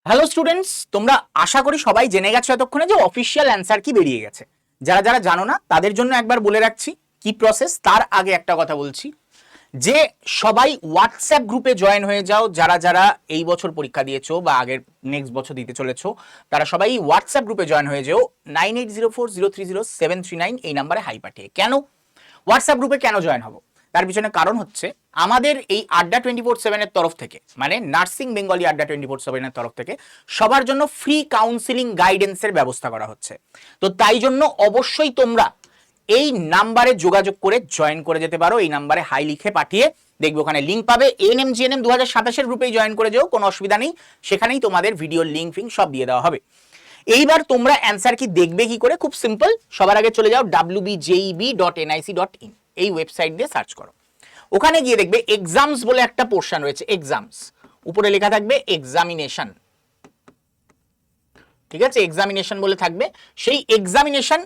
Hello students, তোমরা আশা করি সবাই জেনে গেছো এতক্ষণে যে অফিসিয়াল অ্যান্সার কি বেরিয়ে গেছে। যারা যারা জানো না তাদের জন্য একবার বলে রাখছি কি প্রসেস। তার আগে একটা কথা বলছি যে সবাই হোয়াটসঅ্যাপ গ্রুপে জয়েন হয়ে যাও। যারা যারা এই বছর পরীক্ষা দিয়েছো বা আগের নেক্সট বছর দিতে চলেছো তারা সবাই হোয়াটসঅ্যাপ গ্রুপে জয়েন হয়ে যাও 9804030739 এই নাম্বারে হাই পাঠিয়ে। কেন হোয়াটসঅ্যাপ গ্রুপে কেন জয়েন হবো তার পিছনে কারণ হচ্ছে আমাদের এই আড্ডা 24/7 এর তরফ থেকে, মানে নার্সিং বেঙ্গলি আড্ডা 24/7 এর তরফ থেকে সবার জন্য ফ্রি কাউন্সিলিং গাইডেন্সের ব্যবস্থা করা হচ্ছে। তো তাই জন্য অবশ্যই তোমরা এই নাম্বারে যোগাযোগ করে জয়েন করে যেতে পারো। এই নাম্বারে হাই লিখে পাঠিয়ে দেখবে ওখানে লিঙ্ক পাবে। এএনএম জিএনএম 2027 এর গ্রুপেই জয়েন করে যেও, কোনো অসুবিধা নেই। সেখানেই তোমাদের ভিডিও লিঙ্ক ফিঙ্ক সব দিয়ে দেওয়া হবে। এইবার তোমরা অ্যান্সার কি দেখবে কি করে? খুব সিম্পল। সবার আগে চলে যাও wbjeb.nic.in এই ওয়েবসাইট দিয়ে সার্চ করো। ওখানে গিয়ে দেখবে এক্সামস বলে একটা পোর্শন রয়েছে। এক্সামস উপরে লেখা থাকবে এক্সামিনেশন, ঠিক আছে? এক্সামিনেশন বলে থাকবে। সেই এক্সামিনেশন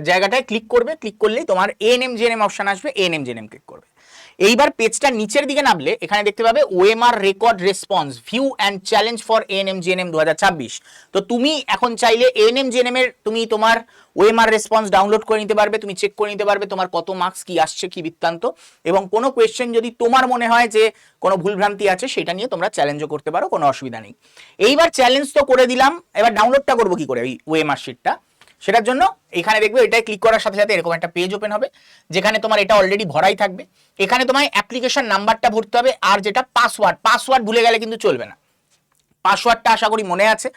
জায়গাটায় ক্লিক করবে। ক্লিক করলেই তোমার এএনএম জিএনএম অপশন আসবে। এএনএম জিএনএম ক্লিক করবে। এইবার পেজটা নিচের দিকে নামলে এখানে দেখতে পাবে OMR record response view and challenge for ANM GNM 2026। তো তুমি এখন চাইলে এএনএম জিএনএম এর তুমি তোমার ওএমআর রেসপন্স ডাউনলোড করে নিতে পারবে। তুমি চেক করে নিতে পারবে তোমার কত মার্কস কি আসছে, কি বৃত্তান্ত, এবং কোনো কোয়েশ্চেন যদি তোমার মনে হয় যে কোনো ভুলভ্রান্তি আছে সেটা নিয়ে তোমরা চ্যালেঞ্জও করতে পারো, কোনো অসুবিধা নেই। এইবার চ্যালেঞ্জ তো করে দিলাম, এবার ডাউনলোডটা করবো কি করে ওই ওএমআর শিটটা? সেটার জন্য এখানে দেখবে এটাই ক্লিক করার সাথে সাথে এরকম একটা পেজ ওপেন হবে যেখানে তোমার এটা অলরেডি ভরাই থাকবে। এখানে তোমার অ্যাপ্লিকেশন নাম্বারটা ভরতে হবে, আর যেটা পাসওয়ার্ড ভুলে গেলে কিন্তু চলবে না। পাসওয়ার্ডটা আশা করি মনে আছে।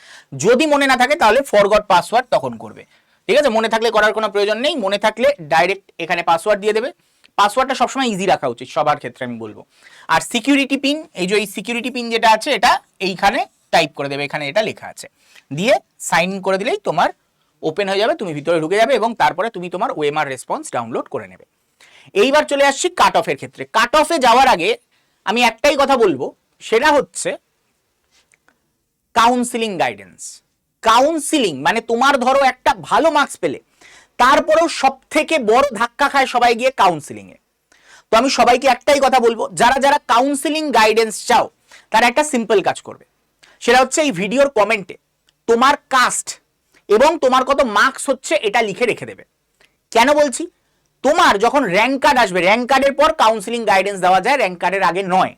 যদি মনে না থাকে তাহলে ফরগট পাসওয়ার্ড তখন করবে, ঠিক আছে? মনে থাকলে করার কোনো প্রয়োজন নেই। মনে থাকলে ডাইরেক্ট এখানে পাসওয়ার্ড দিয়ে দেবে। পাসওয়ার্ডটা সবসময় ইজি রাখা উচিত সবার ক্ষেত্রে আমি বলবো। আর সিকিউরিটি পিন, এই যে এই সিকিউরিটি পিন যেটা আছে এটা এইখানে টাইপ করে দেবে। এখানে এটা লেখা আছে, দিয়ে সাইন করে দিলেই তোমার ওপেন হয়ে যাবে, তুমি ভিতরে ঢুকে যাবে এবং তারপরে তুমি তোমার ওএমআর রেসপন্স ডাউনলোড করে নেবে। এইবার চলে আসছি কাট অফের ক্ষেত্রে। কাট অফে যাওয়ার আগে আমি একটাই কথা বলবো, সেটা হচ্ছে কাউন্সিলিং গাইডেন্স। কাউন্সিলিং মানে তোমার ধরো একটা ভালো মার্কস পেলে তারপরেও সব থেকে বড় ধাক্কা খায় সবাই গিয়ে কাউন্সিলিং এ। তো আমি সবাইকে একটাই কথা বলবো, যারা যারা কাউন্সিলিং গাইডেন্স চাও তারা একটা সিম্পল কাজ করবে। সেটা হচ্ছে এই ভিডিওর কমেন্টে তোমার কাস্ট এবং তোমার কত মার্কস হচ্ছে এটা লিখে রেখে দেবে। কেন বলছি? তোমার যখন র্যাঙ্ক কার্ড আসবে, র্যাঙ্ক কার্ডের পর কাউন্সিলিং গাইডেন্স দেওয়া যায়, র্যাঙ্ক কার্ডের আগে নয়।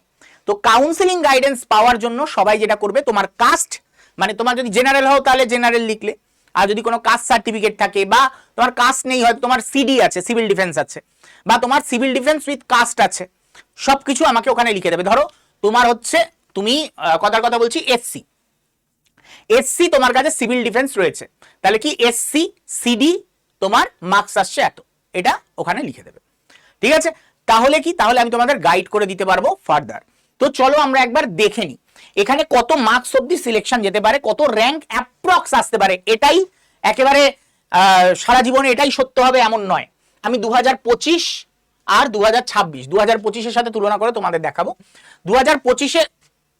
তো কাউন্সিলিং গাইডেন্স পাওয়ার জন্য সবাই যেটা করবে, তোমার কাস্ট মানে তোমার যদি জেনারেল হও তাহলে জেনারেল লিখলে, আর যদি কোনো কাস্ট সার্টিফিকেট থাকে বা তোমার কাস্ট নেই, হয়তো তোমার সিডি আছে, সিভিল ডিফেন্স আছে, বা তোমার সিভিল ডিফেন্স উইথ কাস্ট আছে, সবকিছু আমাকে ওখানে লিখে দেবে। ধরো তোমার হচ্ছে, তুমি কথার কথা বলছি, এসসি তোমার কাছে সিভিল ডিফেন্স রয়েছে, তাহলে কি এসসি সিডি তোমার মার্কস আসছে এত, এটা ওখানে লিখে দেবে, ঠিক আছে? তাহলে কি, তাহলে আমি তোমাদের গাইড করে দিতে পারবো ফার্দার। তো চলো আমরা একবার দেখে নিই এখানে কত মার্কস অব্দি সিলেকশন যেতে পারে, কত র্যাঙ্ক অ্যাপ্রক্স আসতে পারে। এটাই একেবারে সারা জীবনে এটাই সত্য হবে এমন নয়। আমি 2025 আর 2026, 2025-এর সাথে তুলনা করে তোমাদের দেখাবো। 2025-এ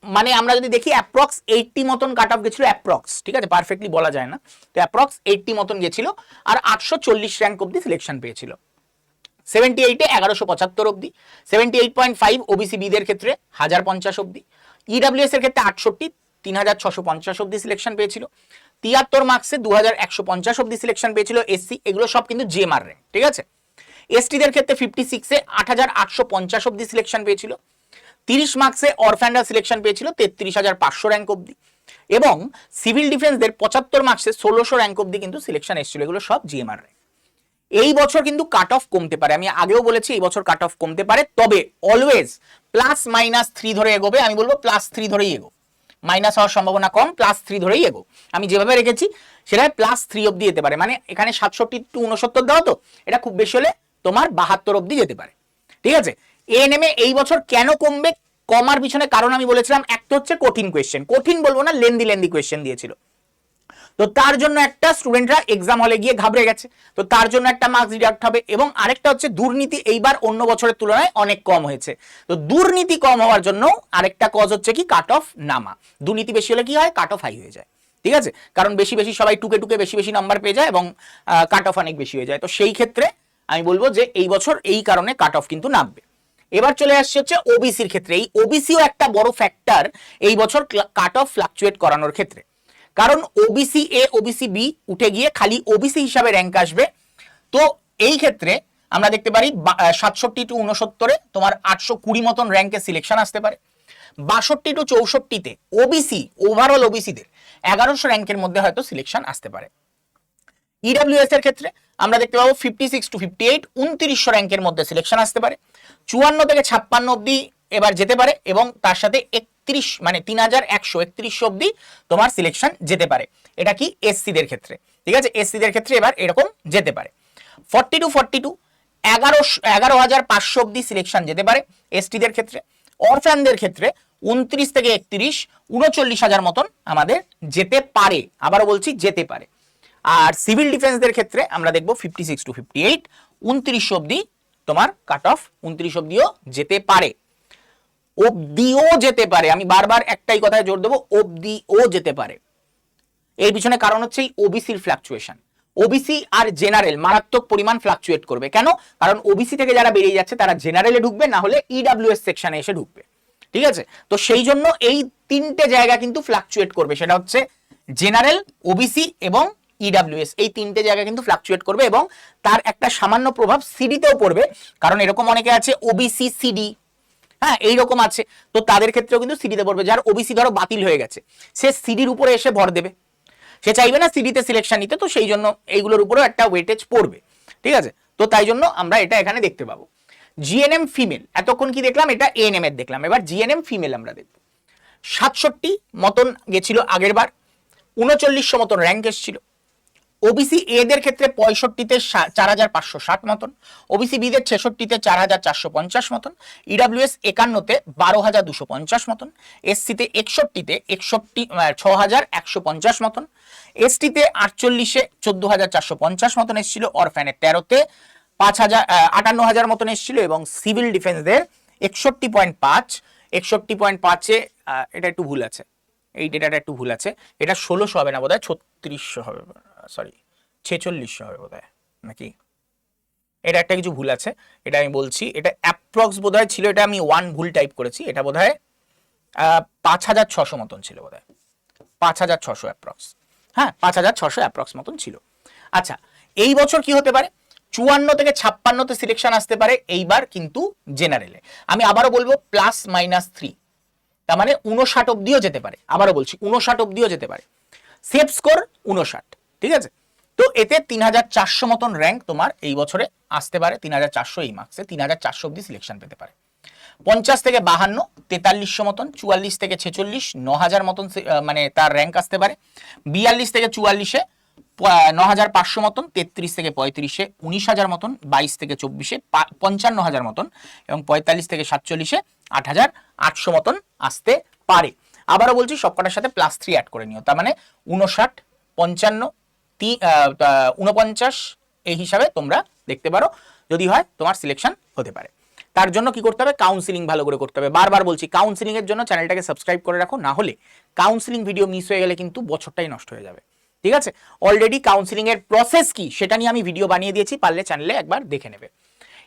মানে আমরা যদি দেখি অ্যাপ্রক্স 80 মতন কাট অফ গেছিল, অ্যাপ্রক্স, ঠিক আছে? পারফেক্টলি বলা যায় না, তো অ্যাপ্রক্স 80 মতন গেছিল, আর 840 র্যাঙ্ক অব্দি সিলেকশন পেয়েছিল। 78-এ 1175 অব্দি, 78.5 ওবিসি বিদের ক্ষেত্রে 1050 অব্দি, ইডাব্লিউএস এর ক্ষেত্রে 68, 3650 অব্দি সিলেকশন পেয়েছিল। 73 মার্কসে 2150 অব্দি সিলেকশন পেয়েছিল এসসি। এগুলো সব কিন্তু জিএমআর র্যাঙ্ক, ঠিক আছে? এসটিদের ক্ষেত্রে 56-এ 8850 অব্দি সিলেকশন পেয়েছিল। 30 মার্কসে অরফ্যান্ডার সিলেকশন পেয়েছিল 33500 র্যাঙ্ক অব্দি, এবং সিভিল ডিফেন্সদের 75 মার্কসে 1600 র্যাঙ্ক অব্দি কিন্তু সিলেকশন এসেছিল। এগুলো সব জিএমআর র্যাঙ্ক। এই বছর কিন্তু কাট অফ কমতে পারে, আমি আগেও বলেছি এই বছর কাট অফ কমতে পারে, তবে অলওয়েজ +-3 ধরে এগোবে। আমি বলবো +3 ধরেই এগো, মাইনাস হওয়ার সম্ভাবনা কম, +3 ধরেই এগো। আমি যেভাবে রেখেছি সেটা +3 অব্দি যেতে পারে। মানে এখানে 67 টু 69 দেওয়া, তো এটা খুব বেশি হলে তোমার 72 অব্দি যেতে পারে, ঠিক আছে? এএনএম এ এই বছর কেন কমবে, কমার পিছনে কারণ আমি বলেছিলাম, একটা হচ্ছে কঠিন কোয়েশ্চেন, কঠিন বলবো না, লেন্দি কোয়েশ্চেন দিয়েছিল। তো তার জন্য একটা স্টুডেন্টরা এক্সাম হলে গিয়ে ঘাবড়ে গেছে, তো তার জন্য একটা মার্কস ডিডাক্ট হবে। এবং আরেকটা হচ্ছে দুর্নীতি এইবার অন্য বছরের তুলনায় অনেক কম হয়েছে, তো দুর্নীতি কম হওয়ার জন্য আরেকটা কজ হচ্ছে কি কাট অফ নামা। দুর্নীতি বেশি হলে কি হয়, কাট অফ হাই হয়ে যায়, ঠিক আছে? কারণ বেশি বেশি সবাই টুকে বেশি নাম্বার পেয়ে যায় এবং কাট অফ অনেক বেশি হয়ে যায়। তো সেই ক্ষেত্রে আমি বলবো যে এই বছর এই কারণে কাট অফ কিন্তু নামবে। এবার চলে আসছে হচ্ছে ওবিসির ক্ষেত্রে। এই ওবিসিও একটা বড় ফ্যাক্টর এই বছর কাট অফ ফ্লাকচুয়েট করানোর ক্ষেত্রে, কারণ ওবিসি এ ওবিসি বি উঠে গিয়ে খালি ওবিসি হিসাবে র্যাঙ্ক আসবে। তো এই ক্ষেত্রে আমরা দেখতে পারি 67 টু 69 তোমার 820 মতন র্যাঙ্কে সিলেকশন আসতে পারে। 62 টু 64 ওবিসি ওভারঅল ওবিসিদের 1100 র্যাঙ্কের মধ্যে হয়তো সিলেকশন আসতে পারে। ইডব্লিউএস এর ক্ষেত্রে আমরা দেখতে পাবো 56 টু 58 2900 র্যাঙ্কের মধ্যে সিলেকশন আসতে পারে। 54 থেকে 56 অবধি এবার যেতে পারে, এবং তার সাথে 31 মানে 3131 অবধি তোমার সিলেকশন যেতে পারে। এটা কি এসসি দের ক্ষেত্রে, ঠিক আছে? এসসি দের ক্ষেত্রে এবার এরকম যেতে পারে। 40 টু 42 11,500 অবধি সিলেকশন যেতে পারে এসটি দের ক্ষেত্রে। অরফ্যানদের ক্ষেত্রে 29 থেকে 31 39,000 মতন আমাদের যেতে পারে, আবারও বলছি যেতে পারে। আর সিভিল ডিফেন্সদের ক্ষেত্রে আমরা দেখব 56 টু 58 29 অবধি তোমার কাট অফ, 29 অবধিও যেতে পারে, অবধিও যেতে পারে। আমি বারবার একটাই কথায় জোর দেবো, অবধিও যেতে পারে। এর পিছনে কারণ হচ্ছে এই ওবিসির ফ্লাকচুয়েশন। ওবিসি আর জেনারেল মারাত্মক পরিমাণ ফ্লাকচুয়েট করবে। কেন? কারণ ওবিসি থেকে যারা বেরিয়ে যাচ্ছে তারা জেনারেলে ঢুকবে, না হলে ইডব্লিউএস সেকশনে এসে ঢুকবে, ঠিক আছে? তো সেই জন্য এই তিনটে জায়গা কিন্তু ফ্লাকচুয়েট করবে, সেটা হচ্ছে জেনারেল, ওবিসি এবং ইডব্লিউএস। এই তিনটে জায়গা কিন্তু ফ্লাকচুয়েট করবে, এবং তার একটা সামান্য প্রভাব সিডিতেও পড়বে, কারণ এরকম অনেকে আছে ওবিসি সিডি, হ্যাঁ এইরকম আছে, তো তাদের ক্ষেত্রেও কিন্তু সিডিতে পড়বে। যার ওবিসি ধরো বাতিল হয়ে গেছে, সে সিডির উপরে এসে ভর দেবে, সে চাইবে না সিডিতে সিলেকশন নিতে, তো সেই জন্য এইগুলোর উপরেও একটা ওয়েটেজ পড়বে, ঠিক আছে? তো তাই জন্য আমরা এটা এখানে দেখতে পাবো। জিএনএম ফিমেল, এতক্ষণ কি দেখলাম? এটা এএনএম এর দেখলাম, এবার জিএনএম ফিমেল আমরা দেখব। 67 মতন গেছিল আগের বার, 3900 মতন র্যাঙ্ক এসেছিল। ওবিসি এদের ক্ষেত্রে 65-তে 4560 মতন, ওবিসি বিদের 66-তে 4450 মতন, ইডব্লিউএস 51-তে 12250 মতন, এসসিতে 61-তে 6150 মতন, এসটিতে 48-এ 14450 মতন এসেছিল, অরফ্যানের 13-তে 5,000 মতন এসেছিল, এবং সিভিল ডিফেন্সদের 61.5 এটা একটু ভুল আছে, এই ডেটাটা একটু ভুল আছে, এটা 1600 হবে না বোধহয়, 3600 হবে, সরি 4600 হবে বোধহয়, নাকি এটা একটা কিছু ভুল আছে, এটা আমি বলছি, এটা অ্যাপ্রক্স বোধহয় ছিল, এটা আমি 1 ভুল টাইপ করেছি, এটা বোধহয় 5,600 মতন ছিল বোধহয়, 5,600 অ্যাপ্রক্স, হ্যাঁ 5,600 অ্যাপ্রক্স মতন ছিল। আচ্ছা, এই বছর কি হতে পারে? 54 থেকে 56-তে সিলেকশন আসতে পারে এইবার কিন্তু জেনারেলে। আমি আবারও বলবো +-3, তার মানে 59 অবধিও যেতে পারে, আবারও বলছি 59 অবধিও যেতে পারে। সেফ স্কোর 59, ঠিক আছে? তো এতে 3,400 মতন র্যাঙ্ক তোমার এই বছরে আসতে পারে, 3,400 এই মার্কসে 3,400 অবধি সিলেকশন পেতে পারে। 50 থেকে 52 4300 মতন, 44 থেকে 46 9,000 মতন মানে তার র্যাঙ্ক আসতে পারে। 42 থেকে 44-এ 9,500 মতন, 33 থেকে 35-এ 19,000 মতন, 22 থেকে 24-এ 55,000 মতন, এবং 45 থেকে 47-এ 8,800 মতন আসতে পারে। আবারও বলছি সবকটার সাথে +3 অ্যাড করে নিও, তার মানে 59, 55, 49 এই হিসাবে তোমরা দেখতে পারো, যদি হয় তোমার সিলেকশন হতে পারে। তার জন্য কি করতে হবে? কাউন্সিলিং ভালো করে করতে হবে। বারবার বলছি কাউন্সিলিং এর জন্য চ্যানেলটাকে সাবস্ক্রাইব করে রাখো, না হলে কাউন্সিলিং ভিডিও মিস হয়ে গেলে কিন্তু বছরটাই নষ্ট হয়ে যাবে, ঠিক আছে? অলরেডি কাউন্সিলিং এর প্রসেস কি সেটা নিয়ে আমি ভিডিও বানিয়ে দিয়েছি, পারলে চ্যানেলে একবার দেখে নেবে।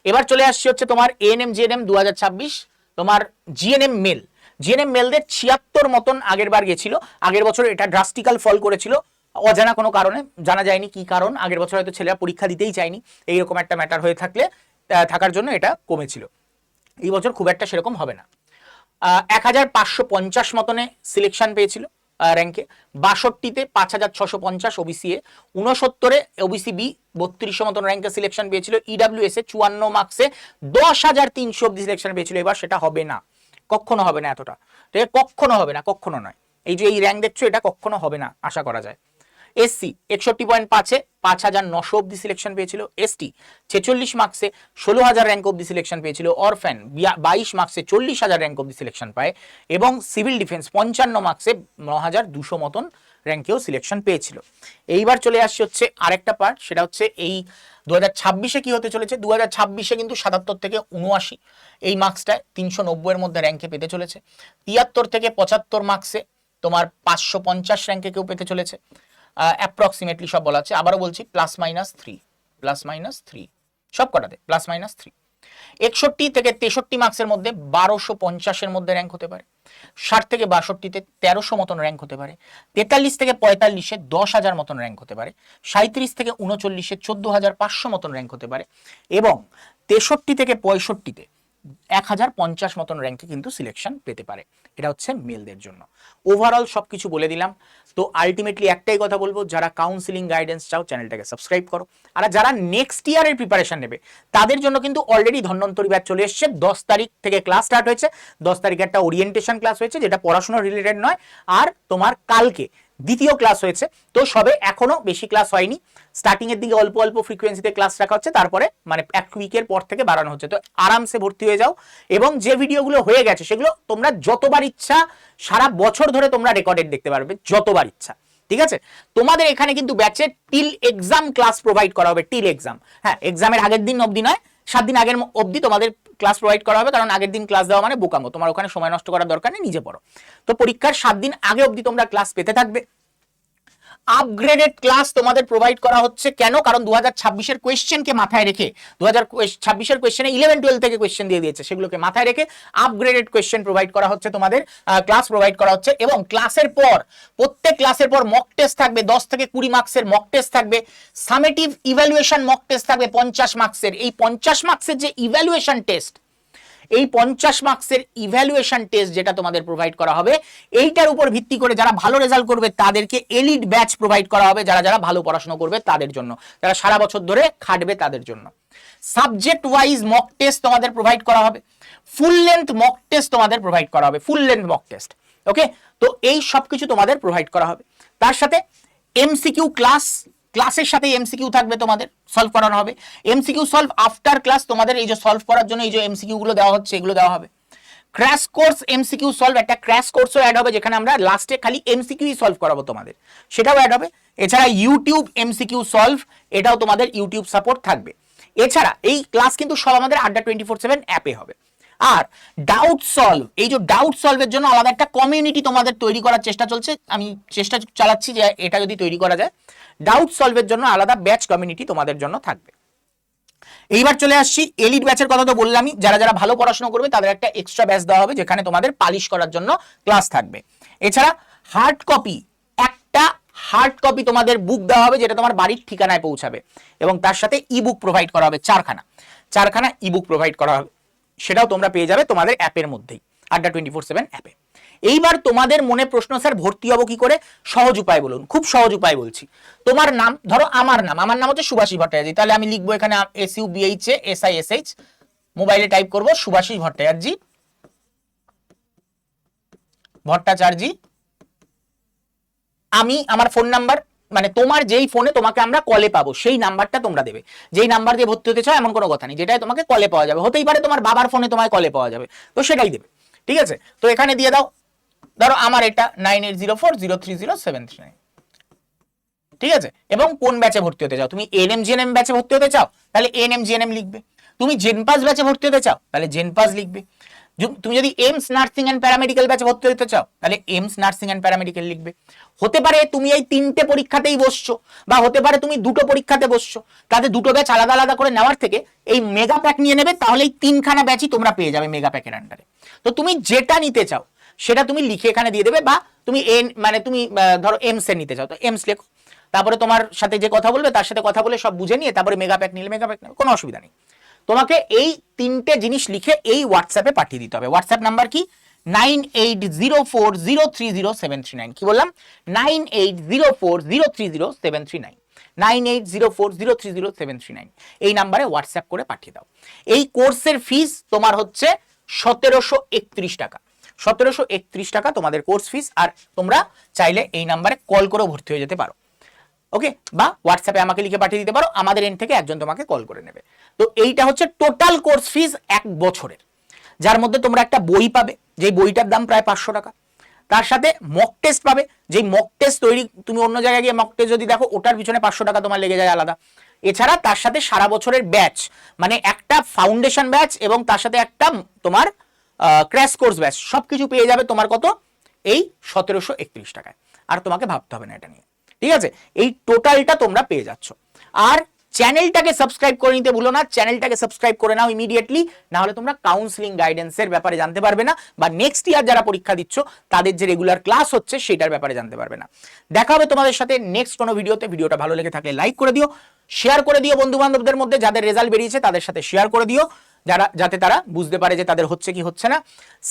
এবার চলে আসছে হচ্ছে তোমার এএনএম জিএনএম 2026, তোমার জিএনএম মেল। জিএনএম মেলদের 76 মতন আগের বার গেছিল, আগের বছর এটা ড্রাস্টিক্যাল ফল করেছিল, অজানা কোনো কারণে, জানা যায়নি কি কারণ, আগের বছর হয়তো ছেলেরা পরীক্ষা দিতেই চায়নি, এইরকম একটা ম্যাটার হয়ে থাকার জন্য এটা কমেছিল। এই বছর খুব একটা সেরকম হবে না। 1,550 মতনে সিলেকশন পেয়েছিল র্যাঙ্কে, 62-তে 5,650 ওবিসি এ, 69-এ ওবিসি বি 3200 মতন র্যাঙ্কে সিলেকশন পেয়েছিল, ইডব্লিউএস এ 54 মার্কসে 10,300 অব্দি সিলেকশন পেয়েছিল। এবার সেটা হবে না, কখনো হবে না এতটা, ঠিক আছে? কখনো হবে না, কখনো নয়। এই যে এই র্যাঙ্ক দেখছো, এটা কখনো হবে না আশা করা যায়। এসসি 61.5-এ 5,900 অব্দি সিলেকশন পেয়েছিল, এসটি 46 মার্কসে 16,000 র্যাঙ্ক অব্দি সিলেকশন পেয়েছিল, অরফ্যান 22 মার্কসে 40,000 র্যাঙ্ক অব্দি সিলেকশন পায়, এবং সিভিল ডিফেন্স 55 মার্কসে 9,200 মতন র্যাঙ্কেও সিলেকশন পেয়েছিল। এইবার চলে আসছে হচ্ছে আরেকটা পার্ট, সেটা হচ্ছে এই 2026-এ কি হতে চলেছে। 2026-এ কিন্তু 77 থেকে 79 এই মার্কসটা 390 এর মধ্যে র্যাঙ্কে পেতে চলেছে। 73 থেকে 75 মার্কসে তোমার 550 র্যাঙ্কে কেউ পেতে চলেছে, অ্যাপ্রক্সিমেটলি সব বলা আছে। আবারও বলছি +-3 সব কটাতে +-3। 61 থেকে 63 মার্কসের মধ্যে 1250-এর মধ্যে র্যাঙ্ক হতে পারে। 60 থেকে 62-তে 1300 মতন র্যাঙ্ক হতে পারে। 43 থেকে 45-এ 10,000 মতন র্যাঙ্ক হতে পারে। 37 থেকে 39-এ 14,500 মতন র্যাঙ্ক হতে পারে। এবং 63 থেকে 65-তে 1050 মতন র্যাঙ্কে কিন্তু সিলেকশন পেতে পারে। এটা হচ্ছে মেলদের জন্য। ওভারঅল সবকিছু বলে দিলাম। তো আলটিমেটলি একটাই কথা বলবো, যারা কাউন্সিলিং গাইডেন্স চাও চ্যানেলটাকে সাবস্ক্রাইব করো। আর যারা নেক্সট ইয়ারের প্রিপারেশন নেবে তাদের জন্য কিন্তু অলরেডি ধন্বন্তরী ব্যাচ চলে এসেছে। 10 তারিখ থেকে ক্লাস স্টার্ট হয়েছে। 10 তারিখে একটা ওরিয়েন্টেশন ক্লাস হয়েছে, যেটা পড়াশোনা রিলেটেড নয়। আর তোমার কালকে দ্বিতীয় ক্লাস হয়েছে। তো সবে এখনো বেশি ক্লাস হয়নি, স্টার্টিং এর দিকে অল্প অল্প ফ্রিকোয়েন্সিতে ক্লাস রাখা হচ্ছে, তারপরে মানে এক উইকের পর থেকে বাড়ানো হচ্ছে। তো আরামসে ভর্তি হয়ে যাও। এবং যে ভিডিওগুলো হয়ে গেছে সেগুলো তোমরা যতবার ইচ্ছা সারা বছর ধরে তোমরা রেকর্ডেড দেখতে পারবে, যতবার ইচ্ছা। ঠিক আছে, তোমাদের এখানে কিন্তু ব্যাচে টিল এক্সাম ক্লাস প্রোভাইড করা হবে। টিল এক্সাম, হ্যাঁ, এক্সামের আগের দিন অবধি নয়, 7 দিন আগের অবধি তোমাদের ক্লাস প্রোভাইড করা হবে। কারণ আগের দিন ক্লাস দেওয়া মানে বোকামো, তোমার ওখানে সময় নষ্ট করার দরকার নেই, নিজে পড়ো। তো পরীক্ষার 7 দিন আগে অবধি তোমরা ক্লাস পেতে থাকবে। আপগ্রেডেড ক্লাস তোমাদের প্রোভাইড করা হচ্ছে। কেন? কারণ 2026-এর কোয়েশ্চেনকে মাথায় রেখে 2026-এর কোয়েশ্চেনে 11-12 থেকে কোয়েশ্চেন দিয়ে দিয়েছে, সেগুলোকে মাথায় রেখে আপগ্রেডেড কোয়েশ্চেন প্রোভাইড করা হচ্ছে, তোমাদের ক্লাস প্রোভাইড করা হচ্ছে। এবং ক্লাসের পর প্রত্যেক ক্লাসের পর মক টেস্ট থাকবে, 10 থেকে 20 মার্কসের মক টেস্ট থাকবে। সামেটিভ ইভ্যালুয়েশন মক টেস্ট থাকবে 50 মার্কসের। এই 50 মার্কসের যে ইভ্যালুয়েশন টেস্ট, এই 50 মার্কসের ইভ্যালুয়েশন টেস্ট যেটা তোমাদের প্রোভাইড করা হবে, এইটার উপর ভিত্তি করে যারা ভালো রেজাল্ট করবে তাদেরকে এলিট ব্যাচ প্রোভাইড করা হবে, যারা যারা ভালো পড়াশোনা করবে তাদের জন্য, যারা সারা বছর ধরে খাটবে তাদের জন্য। সাবজেক্ট ওয়াইজ মক টেস্ট তোমাদের প্রোভাইড করা হবে। ফুল লেন্থ মক টেস্ট তোমাদের প্রোভাইড করা হবে, ফুল লেন্থ মক টেস্ট। ওকে, তো এই সব কিছু তোমাদের প্রোভাইড করা হবে। তার সাথে এমসিকিউ ক্লাস, ক্লাসের সাথে এমসিকিউ থাকবে, তোমাদের সলভ করানো হবে। এমসিকিউ সলভ আফটার ক্লাস, তোমাদের এই যে সলভ করার জন্য এই যে এমসিকিউ গুলো দেওয়া হচ্ছে এগুলো দেওয়া হবে। ক্র্যাশ কোর্স এমসিকিউ সলভ, একটা ক্র্যাশ কোর্সও অ্যাড হবে, যেখানে আমরা লাস্টে খালি এমসিকিউই সলভ করাবো তোমাদের, সেটাও অ্যাড হবে। এছাড়া ইউটিউব এমসিকিউ সলভ, এটাও তোমাদের ইউটিউব সাপোর্ট থাকবে। এছাড়া এই ক্লাস কিন্তু সব আমাদের আড্ডা 24/7 অ্যাপে হবে। আর ডাউট সলভ, এই যে ডাউট সলভের জন্য আলাদা একটা কমিউনিটি তোমাদের তৈরি করার চেষ্টা চলছে, আমি চেষ্টা চালাচ্ছি যে এটা যদি তৈরি করা যায়। ডাউট সলভের জন্য আলাদা ব্যাচ কমিউনিটি তোমাদের জন্য থাকবে। এইবার চলে আসছি এলিট ব্যাচের কথা। তো বললামই, যারা যারা ভালো পড়াশোনা করবে তাদের একটা এক্সট্রা ব্যাচ দেওয়া হবে, যেখানে তোমাদের পালিশ করার জন্য ক্লাস থাকবে। এছাড়া হার্ড কপি, একটা হার্ড কপি তোমাদের বুক দেওয়া হবে, যেটা তোমার বাড়ির ঠিকানায় পৌঁছাবে। এবং তার সাথে ইবুক প্রোভাইড করা হবে, 4খানা ইবুক প্রোভাইড করা হবে, সেটাও তোমরা পেয়ে যাবে তোমাদের অ্যাপের মধ্যেই, আড্ডা 24/7 অ্যাপে। এইবার তোমাদের মনে প্রশ্ন, স্যার ভর্তি হবো কি করে? সহজ উপায় বলুন। খুব সহজ উপায় বলছি। তোমার নাম, ধরো আমার নাম হচ্ছে সুভাষী ভট্টাচার্য, তাহলে আমি লিখবো এখানে SUBHASISH, মোবাইলে টাইপ করবো সুভাষী ভট্টাচার্য। আমি আমার ফোন নাম্বার, মানে তোমার যেই ফোনে তোমাকে আমরা কলে পাবো সেই নাম্বারটা তোমরা দেবে। যেই নাম্বার দিয়ে ভর্তি হতে চাও এমন কোনো কথা নেই, যেটাই তোমাকে কলে পাওয়া যাবে। হতেই পারে তোমার বাবার ফোনে তোমায় কলে পাওয়া যাবে, তো সেটাই দেবে। ঠিক আছে, তো এখানে দিয়ে দাও, ধরো আমার এটা 9804030739। ঠিক আছে, এবং কোন ব্যাচে ভর্তি হতে চাও? তুমি এএনএম জিএনএম ব্যাচে ভর্তি হতে চাও, তাহলে এএনএম জিএনএম লিখবে। তুমি জেনপাস ব্যাচে ভর্তি হতে চাও, তাহলে জেনপাস লিখবে। তুমি যদি এমস নার্সিং অ্যান্ড প্যারামেডিক্যাল ব্যাচে ভর্তি হতে চাও, তাহলে এমস নার্সিং অ্যান্ড প্যারামেডিক্যাল লিখবে। হতে পারে তুমি এই 3টে পরীক্ষাতেই বসছো, বা হতে পারে তুমি 2টো পরীক্ষাতে বসছো, তাতে 2টো ব্যাচ আলাদা আলাদা করে নেওয়ার থেকে এই মেগা প্যাক নিয়ে নেবে, তাহলে এই 3খানা ব্যাচই তোমরা পেয়ে যাবে মেগা প্যাকের আন্ডারে। তো তুমি যেটা নিতে চাও সেটা তুমি লিখে এখানে দিয়ে দেবে, বা তুমি তুমি ধরো এমস এর নিতে চাও তো এমস লেখো। তারপরে তোমার সাথে যে কথা বলবে তার সাথে কথা বলে সব বুঝে নিয়ে তারপরে মেগা প্যাক নিলে মেগা প্যাক নেবে, কোনো অসুবিধা নেই। তোমাকে এই 3টে জিনিস লিখে এই হোয়াটসঅ্যাপে পাঠিয়ে দিতে হবে। হোয়াটসঅ্যাপ নাম্বার কি? 9804030739। কি বললাম? 9804030739, 9804030739। এই নাম্বারে হোয়াটসঅ্যাপ করে পাঠিয়ে দাও। এই কোর্সের ফিস তোমার হচ্ছে 1731 টাকা। 1731 টাকা তোমাদের কোর্স ফিস। আর তোমরা চাইলে এই নাম্বারে কল করে ভর্তি হয়ে যেতে পারো। ওকে, বা হোয়াটসঅ্যাপে আমাকে লিখে পাঠিয়ে দিতে পারো, আমাদের এন্ড থেকে একজন তোমাকে কল করে নেবে। তো এইটা হচ্ছে টোটাল কোর্স ফিস 1 বছরের, যার মধ্যে তোমরা একটা বই পাবে, যে বইটার দাম প্রায় 500 টাকা। তার সাথে মক টেস্ট পাবে, যে মক টেস্ট তৈরি তুমি অন্য জায়গায় গিয়ে মক টেস্ট যদি দেখো ওটার পিছনে 500 টাকা তোমার লেগে যায় আলাদা। এছাড়া তার সাথে সারা বছরের ব্যাচ, মানে একটা ফাউন্ডেশন ব্যাচ এবং তার সাথে একটা তোমার ক্র্যাশ কোর্স ব্যাচ, সবকিছু পেয়ে যাবে তোমার কত? এই 1731 টাকায়। আর তোমাকে ভাবতে হবে না এটা নিয়ে। ঠিক আছে, এই টোটালটা তোমরা পেয়ে যাচ্ছ। আর চ্যানেলটাকে সাবস্ক্রাইব করে নিতে ভুলো না, চ্যানেলটাকে সাবস্ক্রাইব করে নাও ইমিডিয়েটলি, না হলে তোমরা কাউন্সিলিং গাইডেন্সের ব্যাপারে জানতে পারবে না, বা নেক্সট ইয়ার যারা পরীক্ষা দিচ্ছ তাদের যে রেগুলার ক্লাস হচ্ছে সেটার ব্যাপারে জানতে পারবে না। দেখা হবে তোমাদের সাথে নেক্সট কোনো ভিডিওতে। ভিডিওটা ভালো লেগে থাকলে লাইক করে দিও, শেয়ার করে দিও বন্ধু বান্ধবদের মধ্যে, যাদের রেজাল্ট বেরিয়েছে তাদের সাথে শেয়ার করে দিও, যাতে তারা বুঝতে পারে যে তাদের হচ্ছে কি হচ্ছে না।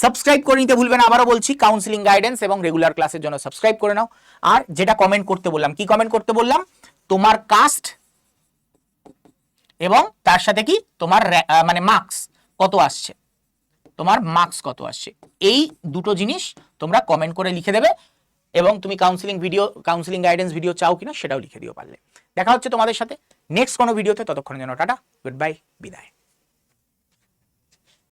সাবস্ক্রাইব করে নিতে ভুলবে না, আবারও বলছি, কাউন্সিলিং গাইডেন্স এবং রেগুলার ক্লাসের জন্য সাবস্ক্রাইব করে নাও। আর যেটা কমেন্ট করতে বললাম, কি কমেন্ট করতে বললাম, তোমার কাস্ট এবং তার সাথে কি তোমার মানে মার্কস কত আসছে, তোমার মার্কস কত আসছে, এই দুটো জিনিস তোমরা কমেন্ট করে লিখে দেবে। এবং তুমি কাউন্সিলিং গাইডেন্স ভিডিও চাও কিনা সেটাও লিখে দিও পারলে। দেখা হচ্ছে তোমাদের সাথে নেক্সট কোনো ভিডিওতে, ততক্ষণের জন্য টাটা, গুড বাই, বিদায়।